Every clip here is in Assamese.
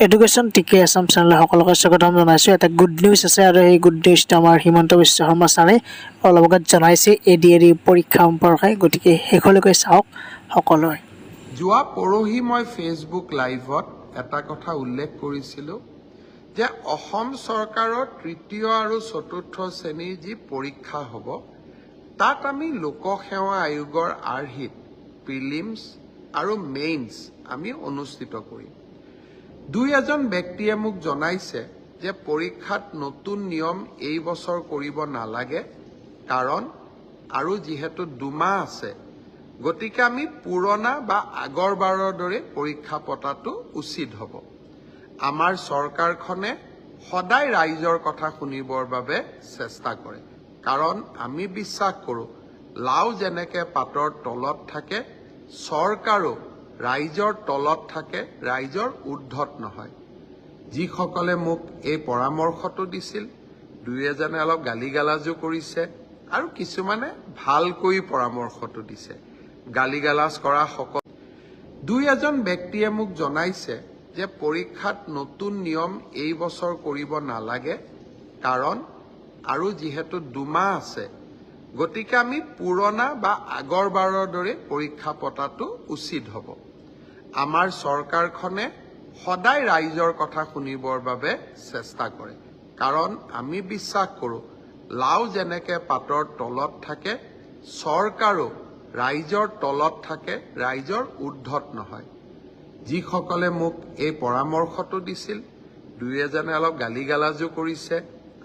এডুকেশ্যন টিকে আছাম চেনেলৰ সকলোকে স্বাগতম জনাইছোঁ। এটা গুড নিউজ আছে আৰু সেই গুড নিউজটো আমাৰ হিমন্ত বিশ্ব শৰ্মা ছাৰে অলপ আগত জনাইছে ADAR পৰীক্ষা সম্পৰ্কে। গতিকে শেষলৈকে চাওক সকলোৱে। যোৱা পৰহি মই ফেচবুক লাইভত এটা কথা উল্লেখ কৰিছিলোঁ যে অসম চৰকাৰৰ তৃতীয় আৰু চতুৰ্থ শ্ৰেণীৰ যি পৰীক্ষা হ'ব তাত আমি লোকসেৱা আয়োগৰ আৰ্হিত প্ৰিলিমছ আৰু মেইনছ আমি অনুষ্ঠিত কৰিম। দুই এজন ব্যক্তিয়ে মোক জনাইছে যে পৰীক্ষাত নতুন নিয়ম এই বছৰ কৰিব নালাগে, কাৰণ আৰু যিহেতু দুমাহ আছে গতিকে আমি পুৰণা বা আগৰবাৰৰ দৰে পৰীক্ষা পতাটো উচিত হ'ব। আমাৰ চৰকাৰখনে সদায় ৰাইজৰ কথা শুনিবৰ বাবে চেষ্টা কৰে, কাৰণ আমি বিশ্বাস কৰোঁ লাও যেনেকে পাতৰ তলত থাকে চৰকাৰো ৰাইজৰ তলত থাকে, ৰাইজৰ ঊৰ্ধত নহয়। যিসকলে মোক এই পৰামৰ্শটো দিছিল দুই এজনে অলপ গালিগালাজো কৰিছে আৰু কিছুমানে ভালকৈ পৰামৰ্শটো দিছে। গালিগালাজ কৰা দুই এজন ব্যক্তিয়ে মোক জনাইছে যে পৰীক্ষাত নতুন নিয়ম এই বছৰ কৰিব নালাগে, কাৰণ আৰু যিহেতু দুমাহ আছে গতিকে আমি পুৰণা বা আগৰবাৰৰ দৰে পৰীক্ষা পতাটো উচিত হ'ব। আমাৰ চৰকাৰখনে সদায় ৰাইজৰ কথা শুনিবৰ বাবে চেষ্টা কৰে, কাৰণ আমি বিশ্বাস কৰোঁ লাও যেনেকে পাতৰ তলত থাকে চৰকাৰো ৰাইজৰ তলত থাকে, ৰাইজৰ ঊৰ্ধত নহয়। যিসকলে মোক এই পৰামৰ্শটো দিছিল দুই এজনে অলপ গালিগালাজো কৰিছে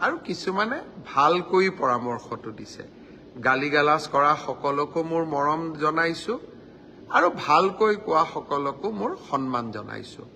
আৰু কিছুমানে ভালকৈ পৰামৰ্শটো দিছে। গালিগালাজ কৰা সকলকো মোৰ মৰম জনাইছোঁ আৰু ভালকৈ কোৱা সকলকো মোৰ সন্মান জনাইছোঁ।